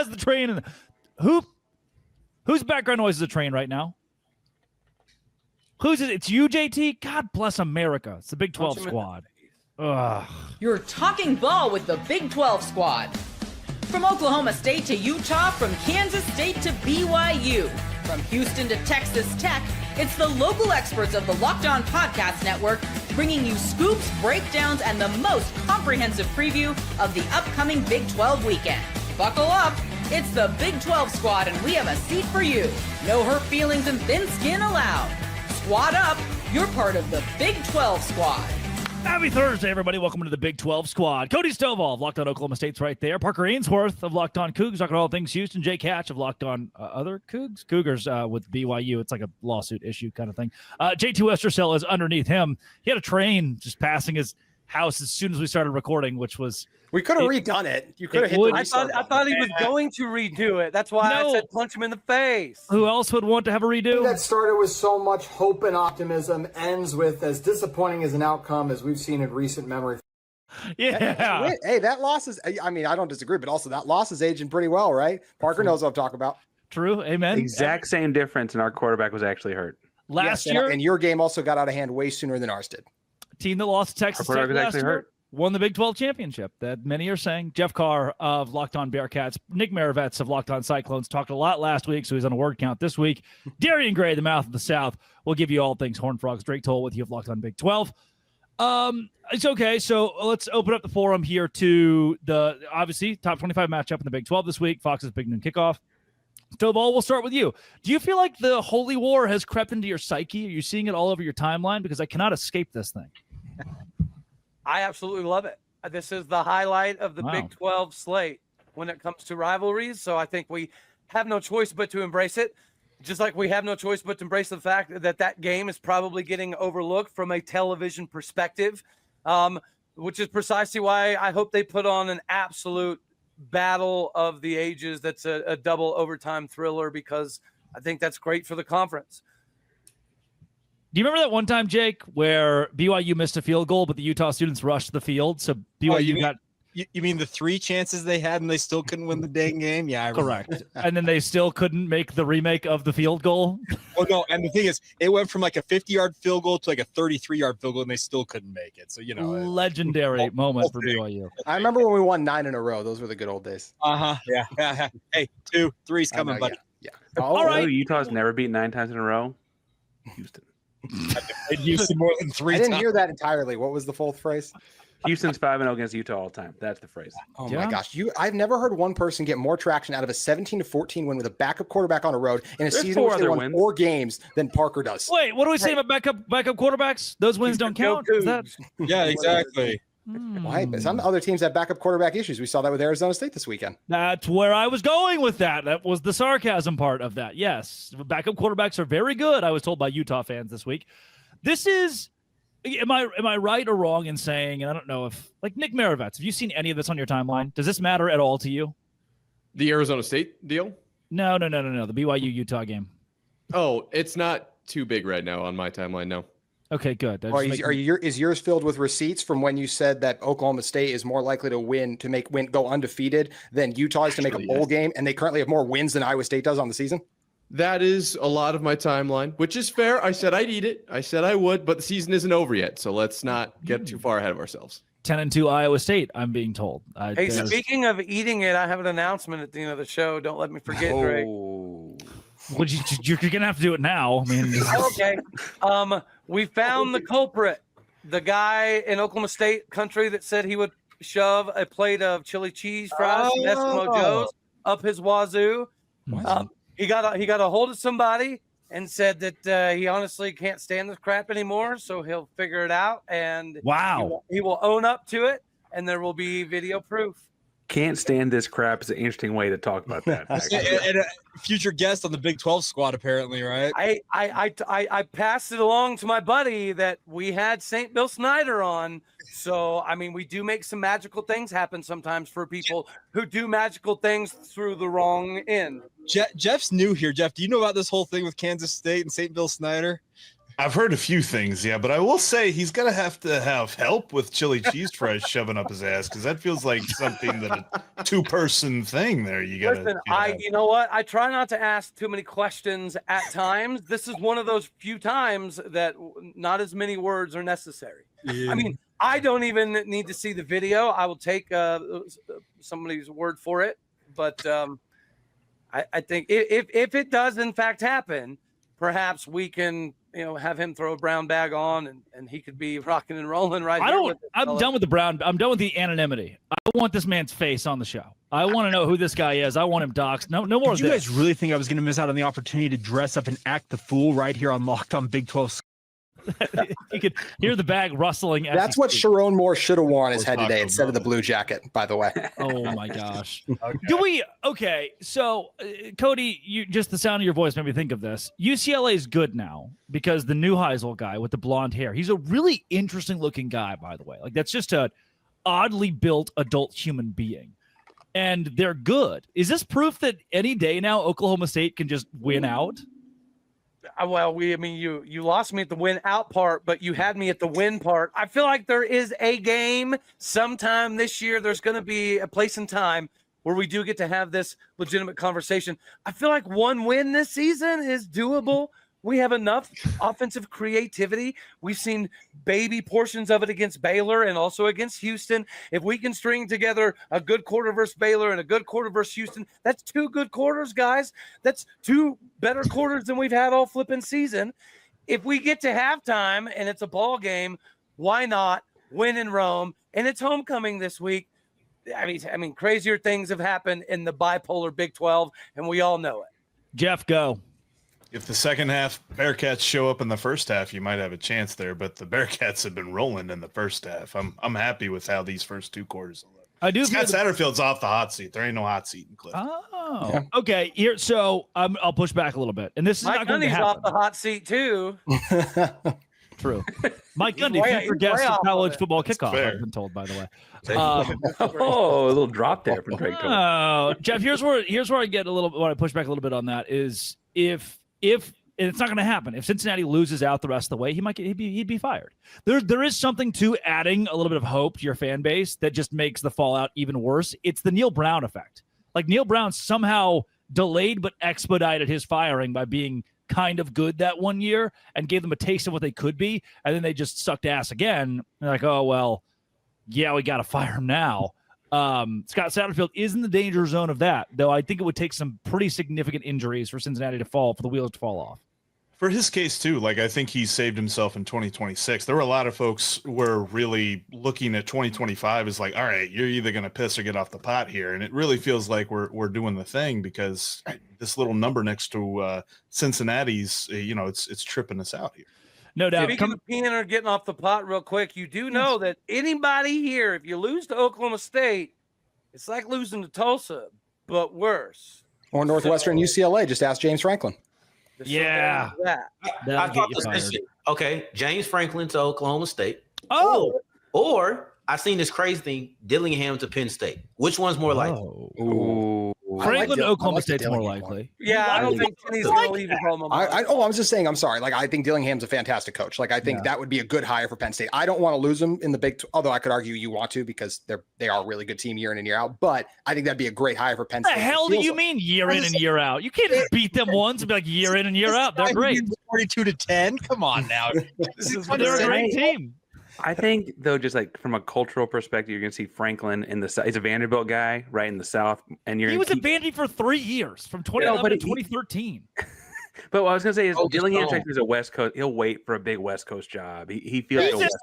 has the train? And whose background noise is a train right now? Who's it? It's you, JT? God bless America. It's the Big 12 squad. Ugh. You're talking ball with the Big 12 squad. From Oklahoma State to Utah, from Kansas State to BYU, from Houston to Texas Tech, it's the local experts of the Locked On Podcast Network bringing you scoops, breakdowns, and the most comprehensive preview of the upcoming Big 12 weekend. Buckle up. It's the Big 12 squad, and we have a seat for you. No hurt feelings and thin skin allowed. Squad up. You're part of the Big 12 squad. Happy Thursday, everybody. Welcome to the Big 12 squad. Cody Stovall of Locked On Oklahoma State's right there. Parker Ainsworth of Locked On Cougs, talking all things Houston. Jake Hatch of Locked On other Cougs? Cougars with BYU. It's like a lawsuit issue kind of thing. J2 Westercell is underneath him. He had a train just passing his house as soon as we started recording, which was... We could have redone it. You could have hit the restart I thought he was going to redo it. That's why I said punch him in the face. Who else would want to have a redo? That started with so much hope and optimism, ends with as disappointing as an outcome as we've seen in recent memory. Yeah. Hey, that loss is, I mean, I don't disagree, but also that loss is aging pretty well, right? Parker knows what I'm talking about. True. Amen. Exact same difference, and our quarterback was actually hurt. Last year. And your game also got out of hand way sooner than ours did. Team that lost to Texas Tech last year won the Big 12 championship. That many are saying. Jeff Carr of Locked On Bearcats, Nick Maravets of Locked On Cyclones talked a lot last week, so he's on a word count this week. Darian Gray, the mouth of the South, will give you all things Horned Frogs. Drake Toll with you of Locked On Big 12. It's okay. So let's open up the forum here to the obviously top 25 matchup in the Big 12 this week. Fox's Big Noon Kickoff. Stovall, we'll start with you. Do you feel like the holy war has crept into your psyche? Are you seeing it all over your timeline? Because I cannot escape this thing. I absolutely love it. This is the highlight of the Big 12 slate when it comes to rivalries. So I think we have no choice but to embrace it. Just like we have no choice but to embrace the fact that that game is probably getting overlooked from a television perspective, which is precisely why I hope they put on an absolute battle of the ages that's a double overtime thriller, because I think that's great for the conference. Do you remember that one time, Jake, where BYU missed a field goal, but the Utah students rushed the field? So BYU got... You mean the 3 chances they had and they still couldn't win the dang game? Yeah, correct. And then they still couldn't make the remake of the field goal? Oh, no, and the thing is, it went from like a 50-yard field goal to like a 33-yard field goal, and they still couldn't make it. So, you know. Legendary moment for BYU. I remember when we won 9 in a row. Those were the good old days. Uh-huh, yeah. Hey, 2, 3's coming, buddy. Yeah. All right. Utah's never beat 9 times in a row. Houston. Houston more than 3 I didn't times. hear that entirely. What was the full phrase? Houston's 5-0 against Utah all the time. That's the phrase. Oh my gosh. I've never heard one person get more traction out of a 17-14 win with a backup quarterback on the road in a season where they won 4 games than Parker does. Wait, what do we say about backup quarterbacks? Those wins don't count? Is that... Yeah, exactly. Why? Some other teams have backup quarterback issues. We saw that with Arizona State this weekend. That's where I was going with that. That was the sarcasm part of that. Yes, backup quarterbacks are very good, I was told by Utah fans this week. This is... Am I right or wrong in saying, and I don't know if, like Nick Maravets, have you seen any of this on your timeline? Does this matter at all to you? The Arizona State deal? No. The BYU Utah game. Oh, it's not too big right now on my timeline. No. Okay, good. Is yours filled with receipts from when you said that Oklahoma State is more likely to go undefeated than Utah is to make a bowl game, and they currently have more wins than Iowa State does on the season? That is a lot of my timeline, which is fair. I said I'd eat it. I said I would, but the season isn't over yet, so let's not get too far ahead of ourselves. 10-2 Iowa State, I'm being told. Hey, speaking of eating it, I have an announcement at the end of the show. Don't let me forget, Drake. Well, you're going to have to do it now. I mean, okay. We found the culprit, the guy in Oklahoma State country that said he would shove a plate of chili cheese fries from Eskimo Joe's up his wazoo. He got a hold of somebody and said that he honestly can't stand this crap anymore, so he'll figure it out. And he will own up to it, and there will be video proof. Can't stand this crap is an interesting way to talk about that. And a future guest on the Big 12 squad, apparently, right? I passed it along to my buddy that we had St. Bill Snyder on. So, I mean, we do make some magical things happen sometimes for people who do magical things through the wrong end. Jeff's new here. Jeff, do you know about this whole thing with Kansas State and St. Bill Snyder? I've heard a few things, yeah, but I will say he's gonna have to have help with chili cheese fries shoving up his ass, because that feels like something that a two-person thing there. You gotta. Listen, you know what? I try not to ask too many questions at times. This is one of those few times that not as many words are necessary. Yeah. I mean, I don't even need to see the video. I will take somebody's word for it. But I think if it does in fact happen, perhaps we can, have him throw a brown bag on and he could be rocking and rolling right here. I'm done with the brown. I'm done with the anonymity. I want this man's face on the show. I want to know who this guy is. I want him doxxed. No more of this. You guys really think I was going to miss out on the opportunity to dress up and act the fool right here on Locked On Big 12? You could hear the bag rustling. That's what Sharon Moore should have worn his head today instead of the blue jacket, by the way. Oh my gosh. Okay. So Cody, just the sound of your voice made me think of this. UCLA is good now because the new Heisel guy with the blonde hair, he's a really interesting looking guy, by the way. Like, that's just a oddly built adult human being. And they're good. Is this proof that any day now Oklahoma State can just win out? Well, you lost me at the win out part, but you had me at the win part. I feel like there is a game sometime this year. There's going to be a place and time where we do get to have this legitimate conversation. I feel like one win this season is doable. We have enough offensive creativity. We've seen baby portions of it against Baylor and also against Houston. If we can string together a good quarter versus Baylor and a good quarter versus Houston, that's 2 good quarters, guys. That's 2 better quarters than we've had all flipping season. If we get to halftime and it's a ball game, why not win in Rome? And it's homecoming this week. I mean, crazier things have happened in the bipolar Big 12, and we all know it. Jeff, go. If the second half Bearcats show up in the first half, you might have a chance there. But the Bearcats have been rolling in the first half. I'm happy with how these first 2 quarters look. I do. Scott Satterfield's off the hot seat. There ain't no hot seat in Cliff. Oh, yeah. Okay. Here, so I'll push back a little bit, and this is Mike not going to Gundy's happen. off the hot seat too. True. Mike Gundy, future guest of college football kickoff. Fair. I've been told, by the way. Oh, a little drop there from Drake. Oh, Jeff, here's where I get a little. When I push back a little bit on that is if and it's not going to happen. If Cincinnati loses out the rest of the way, he'd be fired. There is something to adding a little bit of hope to your fan base that just makes the fallout even worse. It's the Neil Brown effect. Like, Neil Brown somehow delayed but expedited his firing by being kind of good that one year and gave them a taste of what they could be, and then they just sucked ass again. They're like, oh well, yeah, we got to fire him now. Scott Satterfield is in the danger zone of that, though. I think it would take some pretty significant injuries for Cincinnati for the wheels to fall off. For his case too, like, I think he saved himself in 2026. There were a lot of folks who were really looking at 2025 as like, all right, you're either going to piss or get off the pot here. And it really feels like we're doing the thing, because this little number next to Cincinnati's, it's tripping us out here. No doubt. Speaking of peeing or getting off the pot real quick, you do know that anybody here, if you lose to Oklahoma State, it's like losing to Tulsa, but worse. Or Northwestern UCLA. Just ask James Franklin. Yeah. I thought okay, James Franklin to Oklahoma State. Oh. Or I seen this crazy thing, Dillingham to Penn State. Which one's more likely? Ooh. Franklin to Oklahoma State's more likely. Yeah, I don't think Kenny's going to leave Oklahoma. I was just saying, I'm sorry. Like, I think Dillingham's a fantastic coach. Like, I think that would be a good hire for Penn State. I don't want to lose them in the Big 12, although I could argue you want to, because they are a really good team year in and year out. But I think that'd be a great hire for Penn State. What the hell do you mean year in and year out? You can't just beat them once and be like year in and year out. They're great. 42-10. Come on now. They're a great team. I think, though, just like from a cultural perspective, you're going to see Franklin in the South. He's a Vanderbilt guy, right in the South, and he was at Vandy for 3 years, from 2011 to 2013. But what I was going to say is Dillingham is a West Coast. He'll wait for a big West Coast job. He feels the West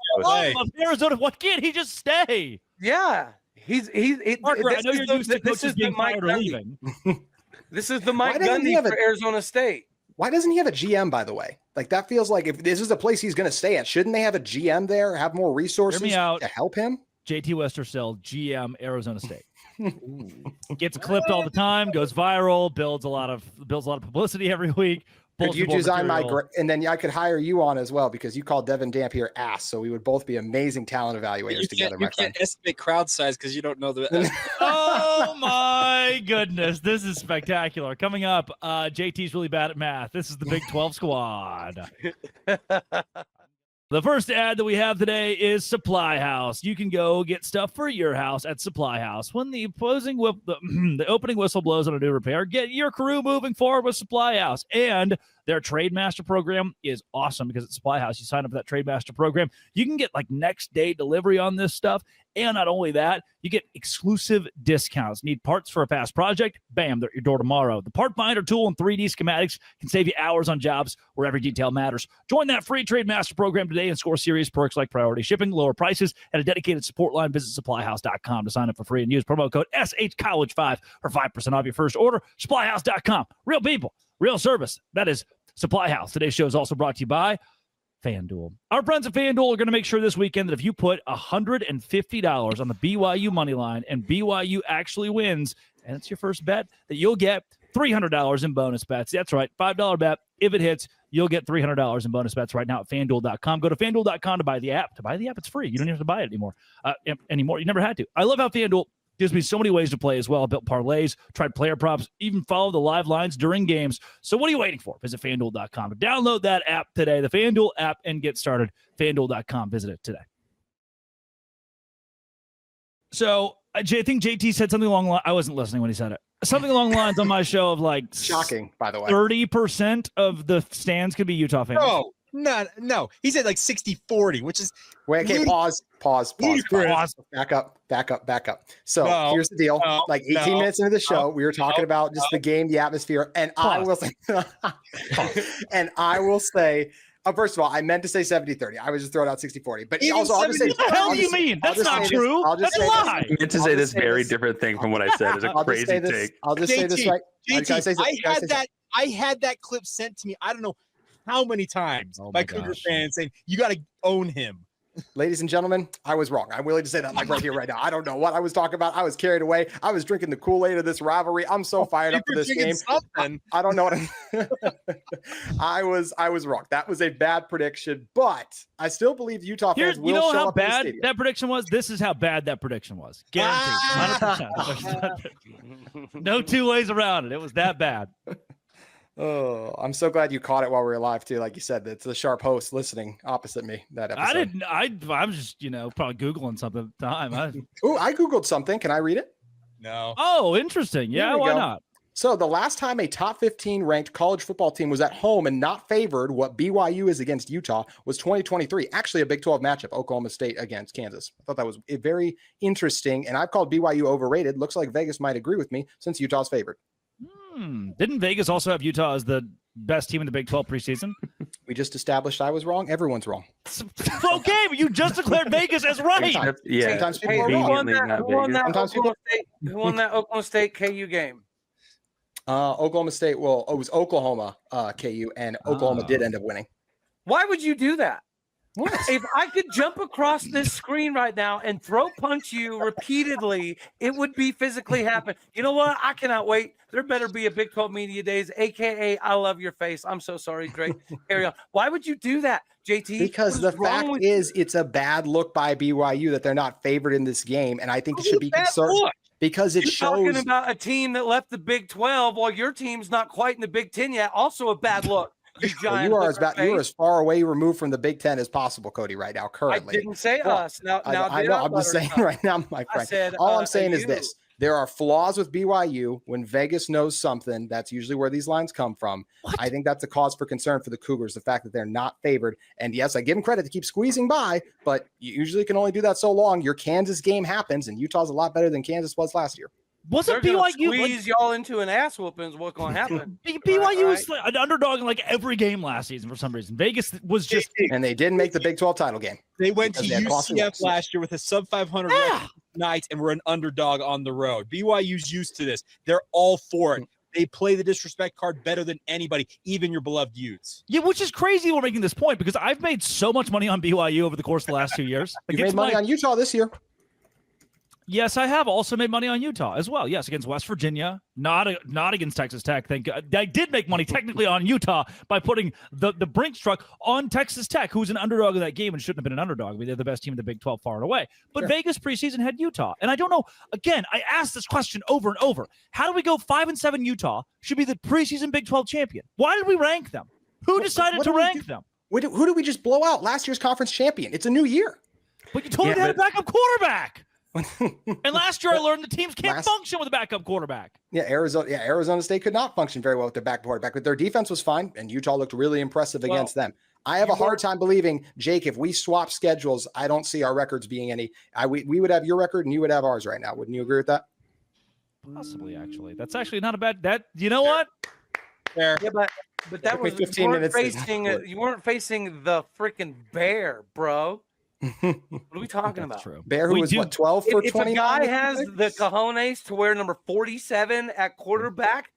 Coast. Arizona. Why can't he just stay? Yeah, Parker, I know you're used to coaches being fired or leaving. This is the Mike Gundy for Arizona State. Why doesn't he have a GM, by the way? Like, that feels like if this is a place he's going to stay at, shouldn't they have a GM there, have more resources to help him? JT Westercell, GM, Arizona State. Gets clipped all the time, goes viral, builds a lot of publicity every week. Could you design and then I could hire you on as well because you called Devin Dampier ass, so we would both be amazing talent evaluators together, my friend. You can't estimate crowd size because you don't know the. Oh my goodness, this is spectacular. Coming up, JT's really bad at math. This is the Big 12 squad. The first ad that we have today is SupplyHouse. You can go get stuff for your house at SupplyHouse. When the opening whistle blows on a new repair, get your crew moving forward with SupplyHouse. And their Trade Master program is awesome because at SupplyHouse, you sign up for that Trade Master program. You can get like next day delivery on this stuff. And not only that, you get exclusive discounts. Need parts for a past project? Bam, they're at your door tomorrow. The Part Finder tool and 3D schematics can save you hours on jobs where every detail matters. Join that free Trade Master program today and score serious perks like priority shipping, lower prices, and a dedicated support line. Visit SupplyHouse.com to sign up for free and use promo code SHCollege5 for 5% off your first order. SupplyHouse.com. Real people, real service. That is SupplyHouse. Today's show is also brought to you by FanDuel. Our friends at FanDuel are going to make sure this weekend that if you put $150 on the BYU money line and BYU actually wins, and it's your first bet, that you'll get $300 in bonus bets. That's right, $5 bet. If it hits, you'll get $300 in bonus bets right now at FanDuel.com. Go to FanDuel.com to buy the app. To buy the app, it's free. You don't even have to buy it anymore. You never had to. I love how FanDuel gives me so many ways to play as well. I built parlays, tried player props, even follow the live lines during games. So what are you waiting for? Visit FanDuel.com to download that app today, the FanDuel app, and get started. FanDuel.com. Visit it today. So I think JT said something along the line. I wasn't listening when he said it. Something along the lines on my show of like shocking, by the way. 30% of the stands could be Utah fans. No. He said like 60-40, which is pause. Back up. So here's the deal. 18 minutes into the show, we were talking about just the game, the atmosphere, and I will say, first of all, I meant to say 70-30. I was just throwing out 60-40. But also, I'll just say, what the hell do you mean? That's not true. That's a lie. I meant to say this very different thing from what I said. It's a crazy take. I'll just say this right. JT, I had that clip sent to me. I don't know how many times by Cougar fans saying you got to own him. Ladies and gentlemen, I was wrong. I'm willing to say that like right here, right now. I don't know what I was talking about. I was carried away. I was drinking the Kool-Aid of this rivalry. I'm so fired up for this game. I don't know what I was wrong. That was a bad prediction, but I still believe Utah fans will show up. You know how bad that prediction was? This is how bad that prediction was. Guaranteed. 100%. No two ways around it. It was that bad. Oh, I'm so glad you caught it while we were live too. Like you said, it's the sharp host listening opposite me that episode. I'm just, probably Googling something at the time. I Googled something. Can I read it? No. Oh, interesting. Yeah, why not? So the last time a top 15 ranked college football team was at home and not favored, what BYU is against Utah, was 2023. Actually, a Big 12 matchup, Oklahoma State against Kansas. I thought that was very interesting. And I've called BYU overrated. Looks like Vegas might agree with me since Utah's favored. Didn't Vegas also have Utah as the best team in the Big 12 preseason? We just established I was wrong. Everyone's wrong. Okay, but you just declared Vegas as right. Sometimes people are wrong. Who won that Oklahoma State KU game? Oklahoma State. Well, it was Oklahoma KU, and Oklahoma did end up winning. Why would you do that? If I could jump across this screen right now and throw punch you repeatedly, it would be physically happen. You know what? I cannot wait. There better be a Big 12 Media Days, a.k.a. I love your face. I'm so sorry, Drake. Carry on. Why would you do that, JT? Because the fact is it's a bad look by BYU that they're not favored in this game, and I think it should be concerned. Because it shows. You're talking about a team that left the Big 12 while your team's not quite in the Big 10 yet. Also a bad look. You are as far away removed from the Big 10 as possible, Cody, right now, currently. I didn't say us. I know. I'm just saying right now, my friend. All I'm saying is this. There are flaws with BYU. When Vegas knows something, that's usually where these lines come from. What? I think that's a cause for concern for the Cougars, the fact that they're not favored. And yes, I give them credit to keep squeezing by, but you usually can only do that so long. Your Kansas game happens, and Utah's a lot better than Kansas was last year. Wasn't BYU squeeze y'all into an ass whooping is what's going to happen? BYU was an underdog in like every game last season for some reason. Vegas was just, and they didn't make the Big 12 title game. They went to UCF last year with a sub 500 night and were an underdog on the road. BYU's used to this. They're all for it. They play the disrespect card better than anybody, even your beloved Utes. Yeah, which is crazy we're making this point because I've made so much money on BYU over the course of the last 2 years. You made money on Utah this year. Yes, I have also made money on Utah as well. Yes, against West Virginia, not against Texas Tech. Thank God. I did make money technically on Utah by putting the Brinks truck on Texas Tech, who's an underdog of that game and shouldn't have been an underdog. I mean, they're the best team in the Big 12 far and away. But Sure. Vegas preseason had Utah. And I don't know. Again, I asked this question over and over. How do we go 5-7 Utah should be the preseason Big 12 champion? Why did we rank them? Who decided to rank them? Who did we just blow out? Last year's conference champion. It's a new year. But you told me they had a backup quarterback. And last year I learned the teams can't function with a backup quarterback. Arizona State could not function very well with their backup quarterback, but their defense was fine, and Utah looked really impressive against them. I have a hard time believing, Jake, if we swap schedules, I don't see our records being any. We would have your record and you would have ours right now. Wouldn't you agree with that? Possibly, actually. That's actually not a bad. You know what? Fair. Yeah, but that was 15 minutes. you weren't facing the freaking Bear, bro. What are we talking about? True. Bear, who was 12 for 20. If a guy has the cojones to wear number 47 at quarterback,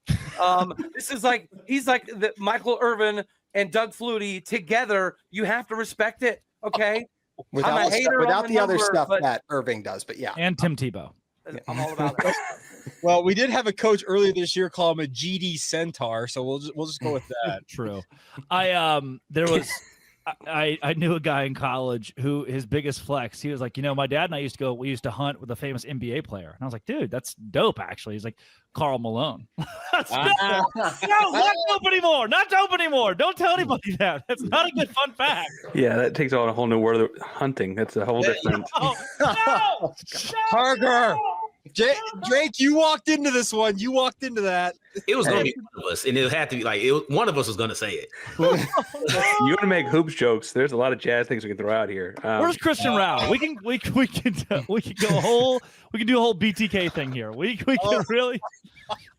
this is like he's like the Michael Irvin and Doug Flutie together. You have to respect it, okay? Without the other stuff that Irving does, but yeah. And Tim Tebow. I'm all about it. Well, we did have a coach earlier this year call him a GD Centaur, so we'll just go with that. True. I knew a guy in college who his biggest flex, he was like, my dad and I we used to hunt with a famous NBA player. And I was like, dude, that's dope, actually. He's like, Karl Malone. Not dope anymore. Not dope anymore. Don't tell anybody that. That's not a good fun fact. Yeah, that takes on a whole new world of hunting. That's a whole different. No. Parker. Drake, you walked into this one. You walked into that. It was going to be one of us, and it had to be like one of us was going to say it. You want to make hoops jokes? There's a lot of jazz things we can throw out here. Where's Christian Rao? We can do a whole BTK thing here. We can really.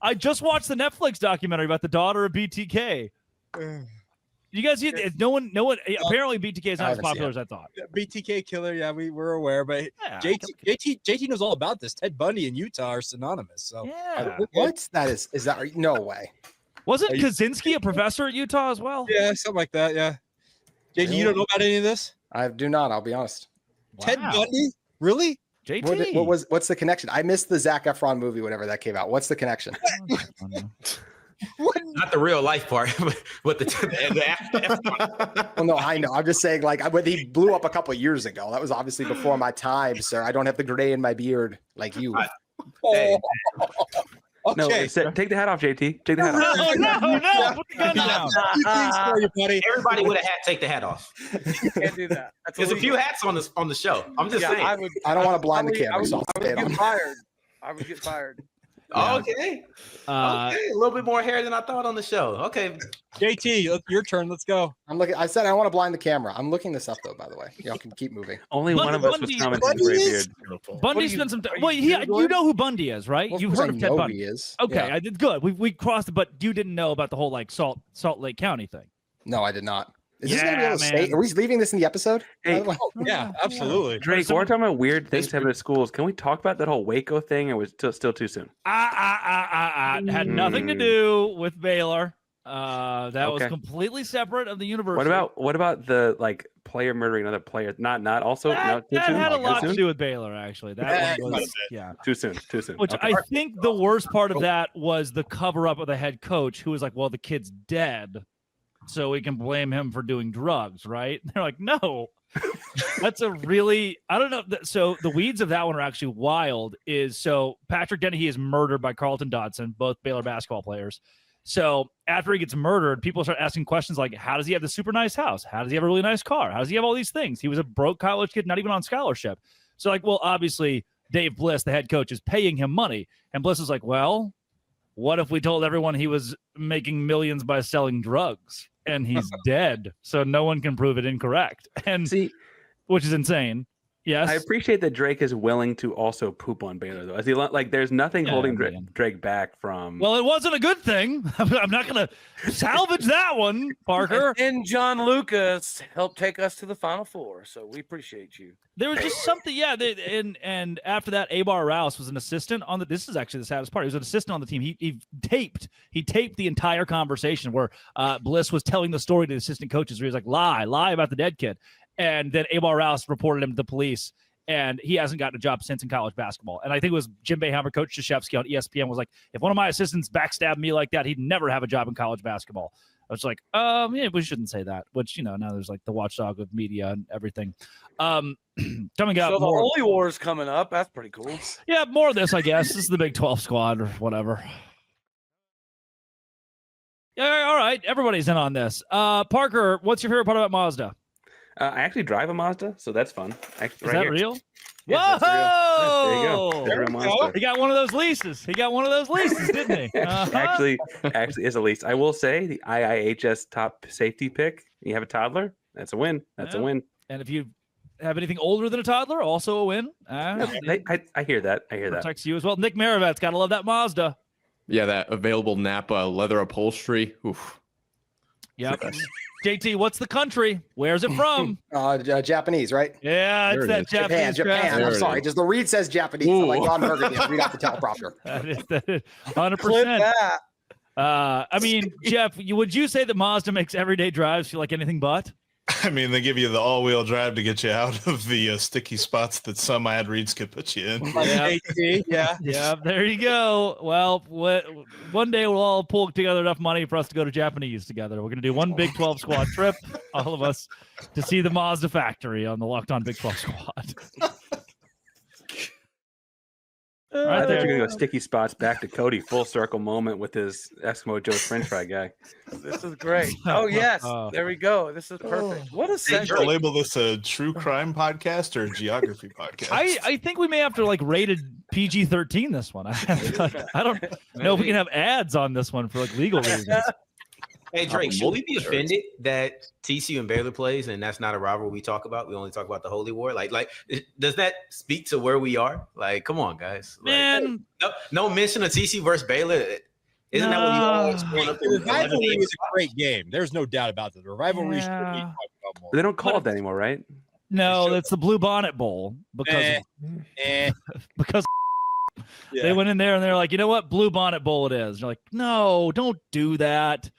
I just watched the Netflix documentary about the daughter of BTK. You guys see it? No one. Apparently, BTK is not as popular as I thought. BTK killer. Yeah, we were aware, but JT knows all about this. Ted Bundy and Utah are synonymous. So yeah, what that is that no way? Wasn't Kaczynski a professor at Utah as well? Yeah, something like that. Yeah. JT, you don't know about any of this? I do not. I'll be honest. Wow. Ted Bundy, really? JT, what's the connection? I missed the Zac Efron movie, whenever that came out. What's the connection? Not the real life part, but the Well, no, I know. I'm just saying, when he blew up a couple of years ago, that was obviously before my time, sir. I don't have the gray in my beard like you. Okay. No, take the hat off, JT. Take the hat off. No. Put the gun down. Everybody with a hat, take the hat off. You can't do that. There's a few hats on the show. I'm just saying. I don't want to blind the camera, so I'll stay on. I would get fired. Yeah. Okay. A little bit more hair than I thought on the show. Okay. JT, your turn. Let's go. I'm looking. I said I want to blind the camera. I'm looking this up though. By the way, y'all can keep moving. Only one of us was commenting the gray beard. Bundy spent some time. Well, you know who Bundy is, right? Well, You've heard of Ted Bundy. He is. Okay, Yeah. I did good. We crossed it, but you didn't know about the whole Salt Lake County thing. No, I did not. Is this gonna be able to stay? Are we leaving this in the episode? Hey, yeah, absolutely. Drake, we're talking about weird things happening at schools. Can we talk about that whole Waco thing, or was it still too soon? Had nothing to do with Baylor. That was completely separate of the university. What about the player murdering another player? Not also. That had a lot to do with Baylor, actually. That one was too soon. Which I think the worst part of that was the cover up of the head coach, who was like, "Well, the kid's dead, so we can blame him for doing drugs," right? And they're like, "No." That's a really, I don't know. So the weeds of that one are actually wild. Patrick Dennehy is murdered by Carlton Dodson, both Baylor basketball players. So after he gets murdered, people start asking questions like, how does he have the super nice house? How does he have a really nice car? How does he have all these things? He was a broke college kid, not even on scholarship. So well, obviously Dave Bliss, the head coach, is paying him money. And Bliss is like, well, what if we told everyone he was making millions by selling drugs and he's dead? So no one can prove it incorrect. And which is insane. Yes. I appreciate that Drake is willing to also poop on Baylor, though. There's nothing holding Drake back from. Well, it wasn't a good thing. I'm not going to salvage that one, Parker. And John Lucas helped take us to the Final Four, so we appreciate you. There was just something, and after that, Abar Rouse was an assistant on the. This is actually the saddest part. He was an assistant on the team. He taped the entire conversation where Bliss was telling the story to the assistant coaches. Where he was like, lie about the dead kid. And then Abar Rouse reported him to the police, and he hasn't gotten a job since in college basketball. And I think it was Jim Boeheim, Coach Krzyzewski on ESPN was like, if one of my assistants backstabbed me like that, he'd never have a job in college basketball. I was like, yeah, we shouldn't say that. Which, now there's like the watchdog of media and everything. Coming up. So the Holy War is coming up. That's pretty cool. Yeah, more of this, I guess. This is the Big 12 squad or whatever. Yeah, all right. Everybody's in on this. Parker, what's your favorite part about Mazda? I actually drive a Mazda, so that's fun. Is that real? Yeah, Whoa! there you go. He got one of those leases. Didn't he? Actually, is a lease. I will say the IIHS top safety pick. You have a toddler. That's a win. That's a win. And if you have anything older than a toddler, also a win. I hear that. Protects you as well. Nick Maravet's got to love that Mazda. Yeah, that available Napa leather upholstery. Oof. Yep. JT, what's the country? Where's it from? Japanese, right? Yeah, it's that Japanese. Japan. I'm sorry. Just the read says Japanese. I'm like Ron Burgundy. Read off the teleprompter. That is 100%. I mean, Jeff, would you say that Mazda makes everyday drives feel like anything but? I mean, they give you the all-wheel drive to get you out of the sticky spots that some ad reads could put you in. Yeah, there you go. Well, one day we'll all pull together enough money for us to go to Japanese together. We're going to do one Big 12 squad trip, all of us, to see the Mazda factory on the Locked On Big 12 squad. I thought you were going to go sticky spots back to Cody, full circle moment with his Eskimo Joe's French fry guy. This is great. Oh, yes. There we go. This is perfect. What a Should I label this a true crime podcast or a geography podcast? I think we may have to rated PG-13 this one. I don't know if we can have ads on this one for legal reasons. Hey, Drake, should we be offended that TCU and Baylor plays and that's not a rivalry we talk about? We only talk about the Holy War. Like, does that speak to where we are? Like, come on, guys. Man. No mention of TCU versus Baylor. Isn't that what you always point up? The rivalry is a great game. There's no doubt about that. The rivalry should be talked about more. They don't call it that anymore, right? No, that's the Blue Bonnet Bowl because they went in there and they're like, you know what, Blue Bonnet Bowl it is. You're like, no, don't do that.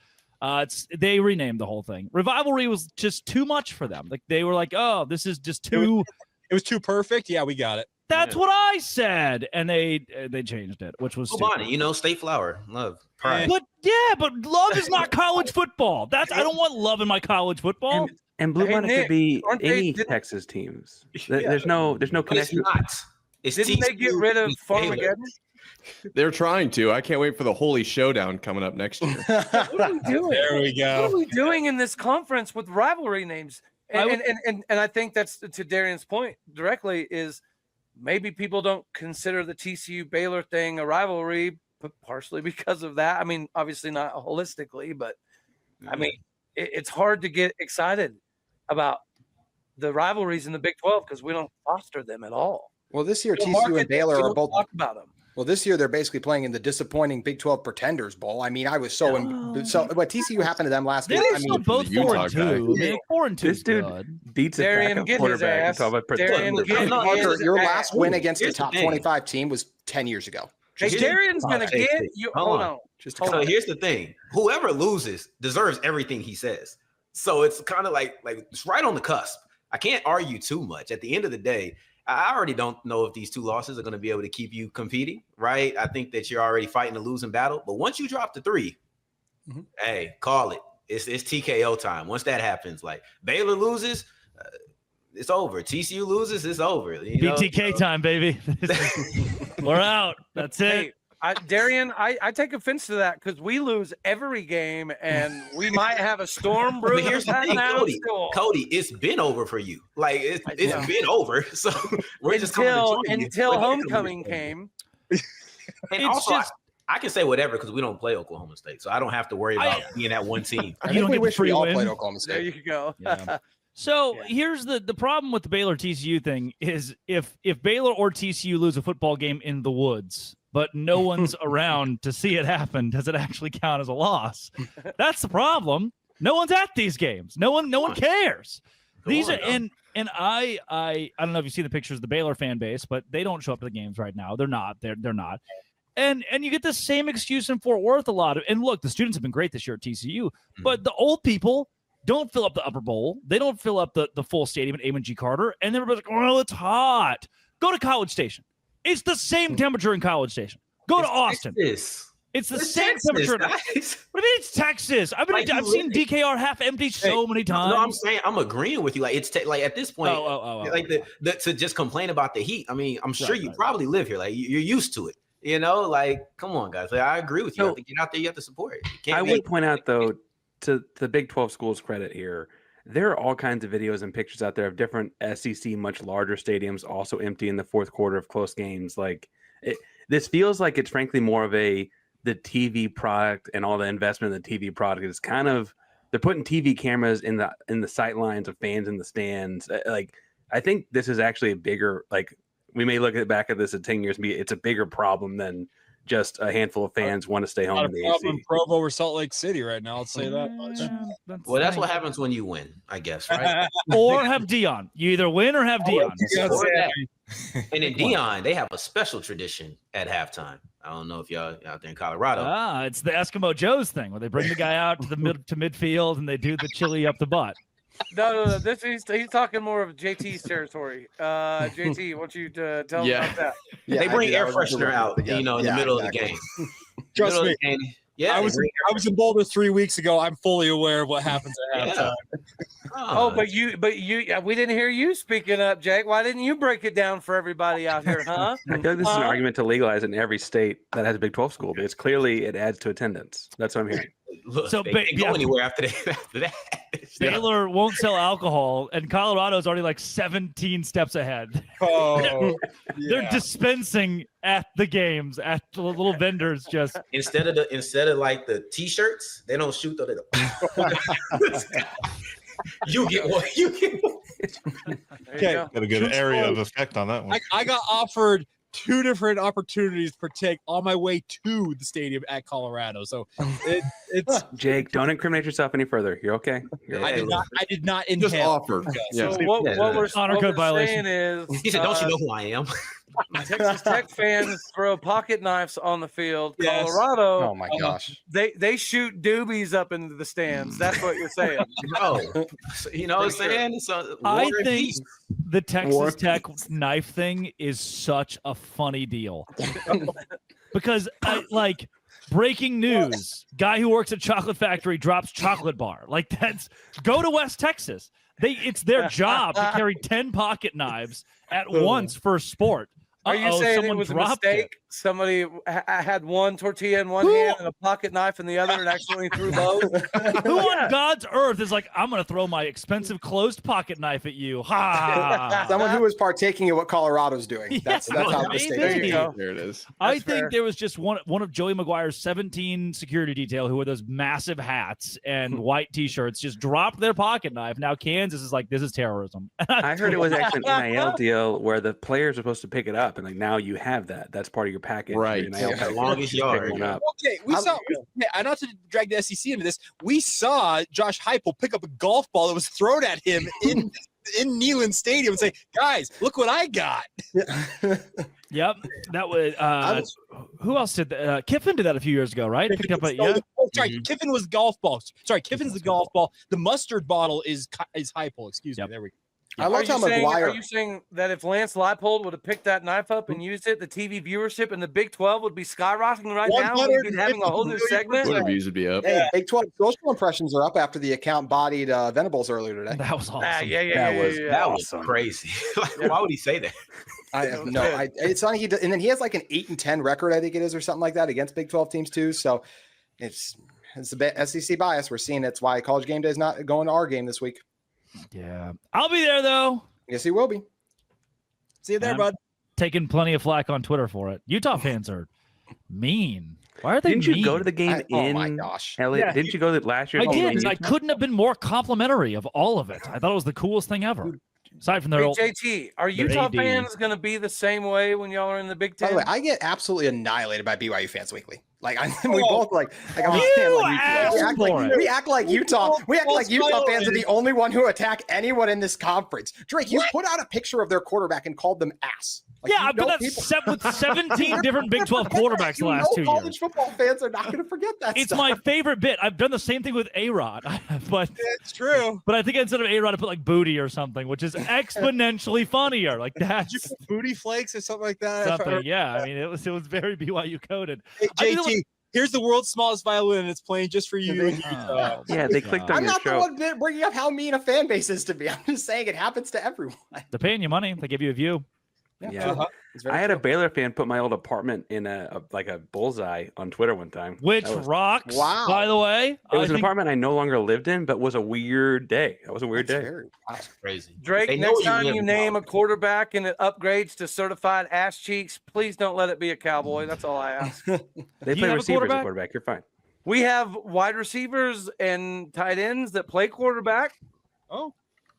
They renamed the whole thing. Revivalry was just too much for them. They were like, oh, this is just too. It was too perfect. Yeah, we got it. That's what I said, and they changed it, which was Bonnie, state flower, love, pride. But love is not college football. I don't want love in my college football. And Blue Bonnet could be any Texas teams. There's no connection. Didn't they get rid of Farmageddon? They're trying to. I can't wait for the Holy Showdown coming up next year. What are we doing? There we go. What are we doing in this conference with rivalry names? And I think that's to Darian's point directly is maybe people don't consider the TCU Baylor thing a rivalry, but partially because of that. I mean, obviously not holistically, but I mean, it's hard to get excited about the rivalries in the Big 12 because we don't foster them at all. Well, this year TCU and Baylor are both talk about them. Well, this year they're basically playing in the disappointing Big 12 Pretenders Bowl. I mean, I was so what TCU happened to them last week. I mean, both 4-2. 4-2. This dude beats a backup quarterback. Your last win against a top 25 team was 10 years ago. Hey, Darian's going to get you. Hold on. So here's the thing: whoever loses deserves everything he says. So it's kind of like it's right on the cusp. I can't argue too much. At the end of the day, I already don't know if these two losses are going to be able to keep you competing, right? I think that you're already fighting a losing battle. But once you drop the 3, hey, call it. It's TKO time. Once that happens, like Baylor loses, it's over. TCU loses, it's over. BTK time, baby. We're out. That's it. Hey, Darian, I take offense to that because we lose every game and we might have a storm brewing. But here's the thing, Cody, it's been over for you. Like it's been over. So we're just until homecoming came. And also, I can say whatever because we don't play Oklahoma State, so I don't have to worry about being that one team. You don't wish we all played Oklahoma State. There you go. Yeah. So here's the problem with the Baylor TCU thing is if Baylor or TCU lose a football game in the woods, but no one's around to see it happen, does it actually count as a loss? That's the problem. No one's at these games. No one cares. These are and I don't know if you see the pictures of the Baylor fan base, but they don't show up to the games right now. They're not. And you get the same excuse in Fort Worth a lot of. And look, the students have been great this year at TCU, but the old people don't fill up the upper bowl. They don't fill up the full stadium at Amon G. Carter. And everybody's like, well, it's hot. Go to College Station. It's the same temperature in College Station. Go to Austin. It's the same temperature. What do you mean it's Texas? I've seen DKR half empty so many times. No, I'm saying I'm agreeing with you. Like it's like at this point, like to just complain about the heat. I mean, I'm sure you probably live here. Like you're used to it. You know, like come on, guys. Like, I agree with you. I think you're out there. You have to support it. I would point out though, to the Big 12 schools' credit here, there are all kinds of videos and pictures out there of different SEC, much larger stadiums also empty in the fourth quarter of close games. Like this feels like it's frankly more of the TV product and all the investment in the TV product is kind of they're putting TV cameras in the sight lines of fans in the stands. Like I think this is actually a bigger, like we may look back at this in 10 years and it's a bigger problem than just a handful of fans want to stay home in the AC. In Provo or Salt Lake City right now. I'll say that much. Well, that's what happens when you win, I guess, right? Or have Dion. You either win or have Dion. And in Dion, they have a special tradition at halftime. I don't know if y'all out there in Colorado. It's the Eskimo Joe's thing where they bring the guy out to the midfield and they do the chili up the butt. No. He's talking more of JT's territory. JT, why don't you tell him about that? Yeah, they bring air freshener out, in the middle of the game. Trust me. Yeah, I was in Boulder 3 weeks ago. I'm fully aware of what happens at halftime. But we didn't hear you speaking up, Jake. Why didn't you break it down for everybody out here, huh? I feel like this is an argument to legalize it in every state that has a Big 12 school, because clearly it adds to attendance. That's what I'm hearing. Look, so they can't go anywhere after that. Baylor won't sell alcohol, and Colorado's already like 17 steps ahead. They're dispensing at the games, at the little vendors. Just instead of like the T-shirts, they don't shoot though. You get one. Okay, got a good area of effect on that one. I got offered 2 different opportunities to partake on my way to the stadium at Colorado. So it's Jake, don't incriminate yourself any further. You're okay. I did not intend. Just offer. So what we're saying is, he said, "Don't you know who I am?" Texas Tech fans throw pocket knives on the field. Yes. Colorado, oh my gosh, they shoot doobies up into the stands. That's what you're saying. No, you know what I'm saying? I think the Texas Tech knife thing is such a funny deal because breaking news: guy who works at chocolate factory drops chocolate bar. Like go to West Texas. It's their job to carry 10 pocket knives at once for sport. Are you saying it was a mistake? Somebody had one tortilla in one hand and a pocket knife in the other and accidentally threw both? Who on God's earth is like, I'm going to throw my expensive closed pocket knife at you? Ha! Someone who was partaking in what Colorado's doing. That's how the mistake is. There it is. I think there was just one of Joey McGuire's 17 security detail who wore those massive hats and white T-shirts just dropped their pocket knife. Now Kansas is like, this is terrorism. I heard it was actually an NIL deal where the players are supposed to pick it up, and like now you have that. That's part of your package. Right. The longest yard. Okay, we saw. Not to drag the SEC into this, we saw Josh Heupel pick up a golf ball that was thrown at him in Neyland Stadium and say, "Guys, look what I got." Yep, that was. Who else did that? Kiffin did that a few years ago, right? Picked up Kiffin was golf balls. Sorry, Kiffin's the golf ball. The mustard bottle is Heupel. Excuse me. There we go. I love how McGuire. Are you saying that if Lance Leipold would have picked that knife up and used it, the TV viewership in the Big 12 would be skyrocketing right now? We'd be having a whole new segment. Twitter views would be up. Hey, Big 12 social impressions are up after the account bodied Venables earlier today. That was awesome. That was crazy. Why would he say that? I have no. It's funny. And then he has like an 8-10 record, I think it is, or something like that against Big 12 teams too. So it's a bit SEC bias. We're seeing it's why College Game Day is not going to our game this week. Yeah, I'll be there though. Yes, he will be. See you there, bud. Taking plenty of flack on Twitter for it. Utah fans are mean. Why are they Didn't you go to the game oh my gosh. Elliot? Yeah. Didn't you go last year? I did, and I couldn't have been more complimentary of all of it. I thought it was the coolest thing ever. Aside from their JT, are Utah fans going to be the same way when y'all are in the Big Ten? By the way, I get absolutely annihilated by BYU fans weekly. Like we both like we act like Utah fans are the only one who attack anyone in this conference. Drake, you put out a picture of their quarterback and called them ass. Like, yeah, I've done that with 17 different Big 12 quarterbacks the last 2 years. College football fans are not going to forget that. It's my favorite bit. I've done the same thing with A-Rod, but it's true. But I think instead of A-Rod, I put like booty or something, which is exponentially funnier. Like that's Did you put booty flakes or something like that? something. Yeah, I mean it was very BYU coded. Hey, JT, here's the world's smallest violin, and it's playing just for you. Yeah, they clicked on I'm your not show. the one bringing up how mean a fan base is to me. I'm just saying it happens to everyone. They're paying you money. They give you a view. Yeah, I had a Baylor fan put my old apartment in a bullseye on Twitter one time. Which rocks. Wow. By the way, it was an apartment I no longer lived in, but was a weird day. That was a weird day. That's crazy. Drake, next time you name a quarterback and it upgrades to certified ass cheeks, please don't let it be a Cowboy. That's all I ask. They play receivers at quarterback. You're fine. We have wide receivers and tight ends that play quarterback. Oh,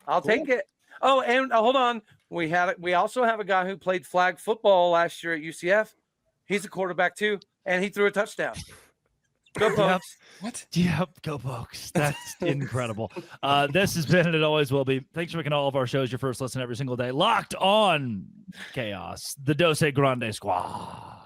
I'll take it. Oh, and hold on. We also have a guy who played flag football last year at UCF. He's a quarterback too, and he threw a touchdown. Go Pokes. What? Yep, go Pokes. That's incredible. This has been, and it always will be. Thanks for making all of our shows your first listen every single day. Locked on Chaos, the Dose Grande Squad.